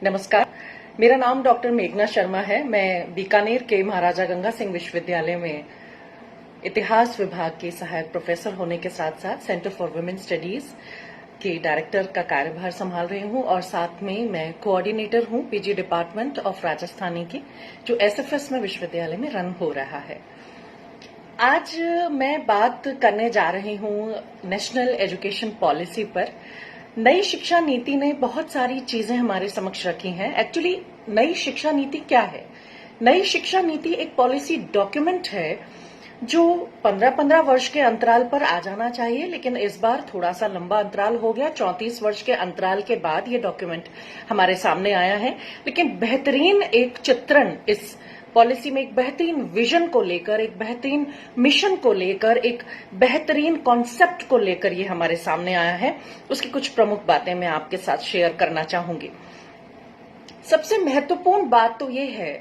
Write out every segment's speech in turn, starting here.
नमस्कार, मेरा नाम डॉक्टर मेघना शर्मा है। मैं बीकानेर के महाराजा गंगा सिंह विश्वविद्यालय में इतिहास विभाग की सहायक प्रोफेसर होने के साथ साथ सेंटर फॉर वुमेन स्टडीज के डायरेक्टर का कार्यभार संभाल रही हूं और साथ में मैं कोऑर्डिनेटर हूं पीजी डिपार्टमेंट ऑफ राजस्थानी की, जो एसएफएस में विश्वविद्यालय में रन हो रहा है। आज मैं बात करने जा रही हूं नेशनल एजुकेशन पॉलिसी पर। नई शिक्षा नीति ने बहुत सारी चीजें हमारे समक्ष रखी हैं। एक्चुअली नई शिक्षा नीति क्या है? नई शिक्षा नीति एक पॉलिसी डॉक्यूमेंट है जो 15-15 वर्ष के अंतराल पर आ जाना चाहिए, लेकिन इस बार थोड़ा सा लंबा अंतराल हो गया। 34 वर्ष के अंतराल के बाद ये डॉक्यूमेंट हमारे सामने आया है। लेकिन बेहतरीन एक चित्रण इस पॉलिसी में, एक बेहतरीन विजन को लेकर, एक बेहतरीन मिशन को लेकर, एक बेहतरीन कॉन्सेप्ट को लेकर ये हमारे सामने आया है। उसकी कुछ प्रमुख बातें मैं आपके साथ शेयर करना चाहूंगी। सबसे महत्वपूर्ण बात तो ये है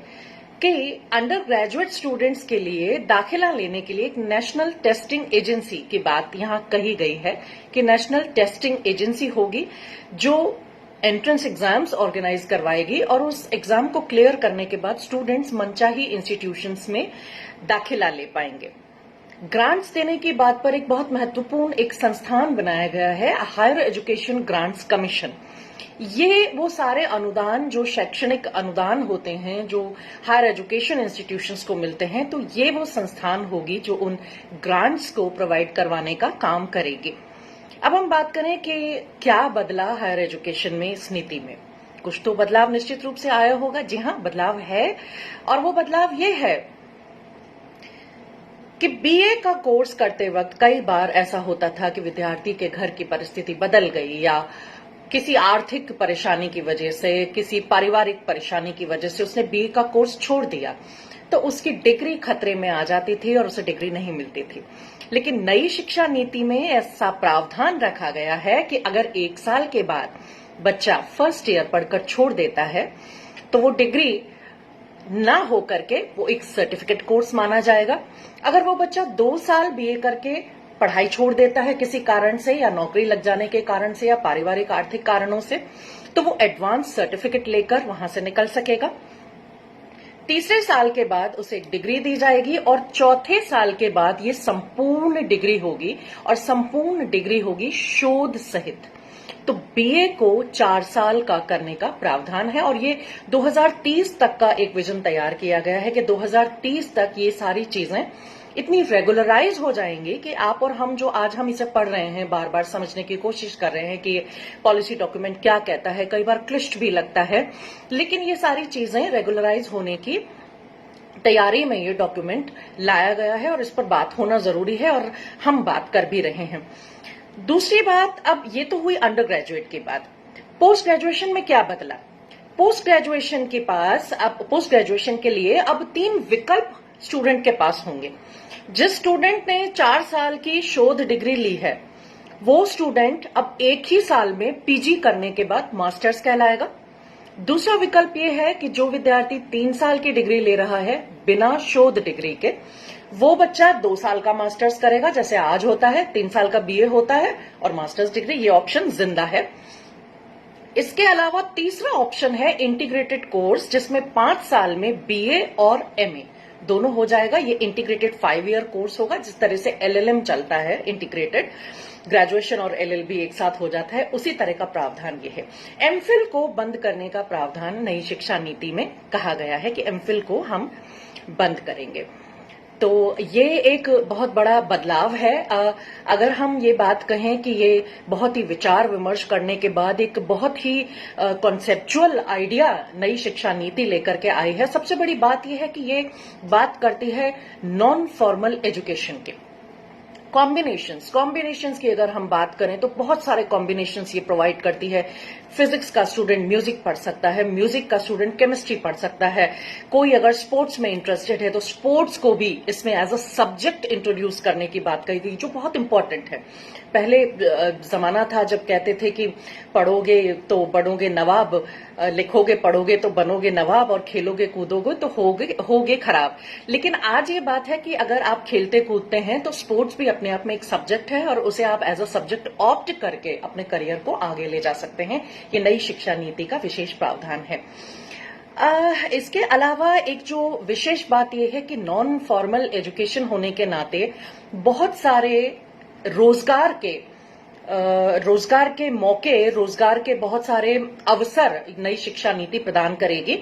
कि अंडर ग्रेजुएट स्टूडेंट्स के लिए दाखिला लेने के लिए एक नेशनल टेस्टिंग एजेंसी की बात यहां कही गई है कि नेशनल टेस्टिंग एजेंसी होगी जो एंट्रेंस एग्जाम्स ऑर्गेनाइज करवाएगी और उस एग्जाम को क्लियर करने के बाद स्टूडेंट्स मनचाही इंस्टीट्यूशंस में दाखिला ले पाएंगे। ग्रांट्स देने की बात पर एक बहुत महत्वपूर्ण एक संस्थान बनाया गया है, हायर एजुकेशन ग्रांट्स कमीशन। ये वो सारे अनुदान जो शैक्षणिक अनुदान होते हैं, जो हायर एजुकेशन इंस्टीट्यूशंस को मिलते हैं, तो ये वो संस्थान होगी जो उन ग्रांट्स को प्रोवाइड करवाने का काम करेगी। अब हम बात करें कि क्या बदला हायर एजुकेशन में इस नीति में। कुछ तो बदलाव निश्चित रूप से आया होगा। जी हां, बदलाव है, और वो बदलाव ये है कि बीए का कोर्स करते वक्त कई बार ऐसा होता था कि विद्यार्थी के घर की परिस्थिति बदल गई या किसी आर्थिक परेशानी की वजह से, किसी पारिवारिक परेशानी की वजह से उसने बीए का कोर्स छोड़ दिया, तो उसकी डिग्री खतरे में आ जाती थी और उसे डिग्री नहीं मिलती थी। लेकिन नई शिक्षा नीति में ऐसा प्रावधान रखा गया है कि अगर 1 साल के बाद बच्चा फर्स्ट ईयर पढ़कर छोड़ देता है तो वो डिग्री ना हो करके वो एक सर्टिफिकेट कोर्स माना जाएगा। अगर वो बच्चा 2 साल बीए करके पढ़ाई छोड़ देता है किसी कारण से, या नौकरी लग जाने के कारण से, या पारिवारिक आर्थिक कारणों से, तो वो एडवांस सर्टिफिकेट लेकर वहां से निकल सकेगा। तीसरे साल के बाद उसे एक डिग्री दी जाएगी और चौथे साल के बाद ये संपूर्ण डिग्री होगी, और संपूर्ण डिग्री होगी शोध सहित। तो बीए को 4 साल का करने का प्रावधान है और ये 2030 तक का एक विजन तैयार किया गया है कि 2030 तक ये सारी चीजें इतनी रेगुलराइज हो जाएंगी कि आप और हम, जो आज हम इसे पढ़ रहे हैं, बार बार समझने की कोशिश कर रहे हैं कि ये पॉलिसी डॉक्यूमेंट क्या कहता है, कई बार क्लिष्ट भी लगता है, लेकिन ये सारी चीजें रेगुलराइज होने की तैयारी में ये डॉक्यूमेंट लाया गया है और इस पर बात होना जरूरी है, और हम बात कर भी रहे हैं। दूसरी बात, अब ये तो हुई अंडर ग्रेजुएट की बात। पोस्ट ग्रेजुएशन में क्या बदला? पोस्ट ग्रेजुएशन के पास, अब पोस्ट ग्रेजुएशन के लिए अब 3 विकल्प स्टूडेंट के पास होंगे। जिस स्टूडेंट ने 4 साल की शोध डिग्री ली है, वो स्टूडेंट अब 1 ही साल में पीजी करने के बाद मास्टर्स कहलाएगा। दूसरा विकल्प ये है कि जो विद्यार्थी 3 साल की डिग्री ले रहा है बिना शोध डिग्री के, वो बच्चा 2 साल का मास्टर्स करेगा, जैसे आज होता है, 3 साल का बीए होता है और मास्टर्स डिग्री, ये ऑप्शन जिंदा है। इसके अलावा तीसरा ऑप्शन है इंटीग्रेटेड कोर्स, जिसमें 5 साल में बीए और एमए दोनों हो जाएगा। ये इंटीग्रेटेड 5 ईयर कोर्स होगा, जिस तरह से एलएलएम चलता है, इंटीग्रेटेड ग्रेजुएशन और एलएलबी एक साथ हो जाता है, उसी तरह का प्रावधान ये है। एमफिल को बंद करने का प्रावधान नई शिक्षा नीति में कहा गया है कि एमफिल को हम बंद करेंगे। तो ये एक बहुत बड़ा बदलाव है। अगर हम ये बात कहें कि ये बहुत ही विचार विमर्श करने के बाद एक बहुत ही कॉन्सेप्चुअल आइडिया नई शिक्षा नीति लेकर के आई है। सबसे बड़ी बात यह है कि ये बात करती है नॉन फॉर्मल एजुकेशन के कॉम्बिनेशंस की अगर हम बात करें तो बहुत सारे कॉम्बिनेशंस ये प्रोवाइड करती है। फिजिक्स का स्टूडेंट म्यूजिक पढ़ सकता है, म्यूजिक का स्टूडेंट केमिस्ट्री पढ़ सकता है, कोई अगर स्पोर्ट्स में इंटरेस्टेड है तो स्पोर्ट्स को भी इसमें एज अ सब्जेक्ट इंट्रोड्यूस करने की बात कही गई, जो बहुत इंपॉर्टेंट है। पहले जमाना था जब कहते थे कि पढ़ोगे तो बनोगे नवाब, लिखोगे पढ़ोगे तो बनोगे नवाब, और खेलोगे कूदोगे तो होगे खराब। लेकिन आज ये बात है कि अगर आप खेलते कूदते हैं तो स्पोर्ट्स भी अपने आप में एक सब्जेक्ट है और उसे आप एज अ सब्जेक्ट ऑप्ट करके अपने करियर को आगे ले जा सकते हैं। ये नई शिक्षा नीति का विशेष प्रावधान है। इसके अलावा एक जो विशेष बात यह है कि नॉन फॉर्मल एजुकेशन होने के नाते बहुत सारे रोजगार के मौके, रोजगार के बहुत सारे अवसर नई शिक्षा नीति प्रदान करेगी।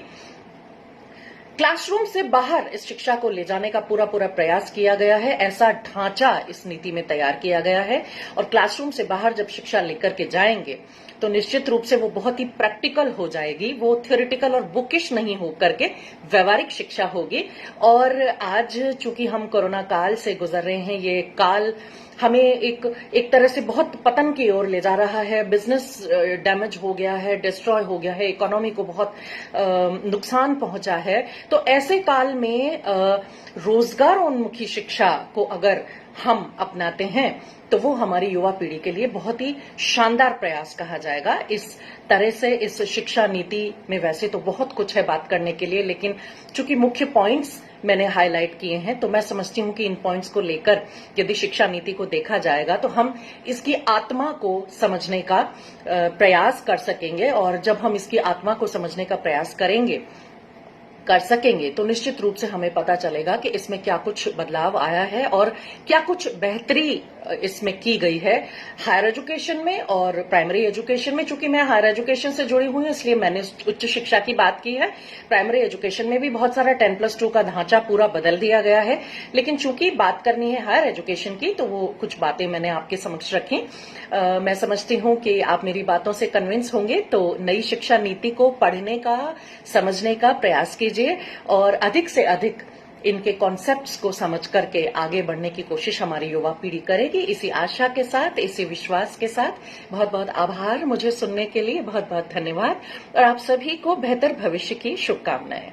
क्लासरूम से बाहर इस शिक्षा को ले जाने का पूरा प्रयास किया गया है। ऐसा ढांचा इस नीति में तैयार किया गया है और क्लासरूम से बाहर जब शिक्षा लेकर के जाएंगे तो निश्चित रूप से वो बहुत ही प्रैक्टिकल हो जाएगी। वो थ्योरेटिकल और बुकिश नहीं हो करके व्यवहारिक शिक्षा होगी। और आज चूंकि हम कोरोना काल से गुजर रहे हैं, ये काल हमें एक तरह से बहुत पतन की ओर ले जा रहा है। बिजनेस डैमेज हो गया है, डिस्ट्रॉय हो गया है, इकोनॉमी को बहुत नुकसान पहुंचा है। तो ऐसे काल में रोजगार उन्मुखी शिक्षा को अगर हम अपनाते हैं तो वो हमारी युवा पीढ़ी के लिए बहुत ही शानदार प्रयास कहा जाएगा। इस तरह से इस शिक्षा नीति में वैसे तो बहुत कुछ है बात करने के लिए, लेकिन चूंकि मुख्य पॉइंट्स मैंने हाईलाइट किए हैं तो मैं समझती हूं कि इन पॉइंट्स को लेकर यदि शिक्षा नीति को देखा जाएगा तो हम इसकी आत्मा को समझने का प्रयास कर सकेंगे। और जब हम इसकी आत्मा को समझने का प्रयास कर सकेंगे तो निश्चित रूप से हमें पता चलेगा कि इसमें क्या कुछ बदलाव आया है और क्या कुछ बेहतरी इसमें की गई है हायर एजुकेशन में और प्राइमरी एजुकेशन में। चूंकि मैं हायर एजुकेशन से जुड़ी हुई हूं इसलिए मैंने उच्च शिक्षा की बात की है। प्राइमरी एजुकेशन में भी बहुत सारा 10+2 का ढांचा पूरा बदल दिया गया है, लेकिन चूंकि बात करनी है हायर एजुकेशन की तो वो कुछ बातें मैंने आपके समक्ष रखी। मैं समझती हूं कि आप मेरी बातों से कन्विंस होंगे, तो नई शिक्षा नीति को पढ़ने का, समझने का प्रयास कीजिए और अधिक से अधिक इनके कॉन्सेप्ट्स को समझ करके आगे बढ़ने की कोशिश हमारी युवा पीढ़ी करेगी। इसी आशा के साथ, इसी विश्वास के साथ बहुत बहुत आभार मुझे सुनने के लिए, बहुत बहुत धन्यवाद और आप सभी को बेहतर भविष्य की शुभकामनाएं।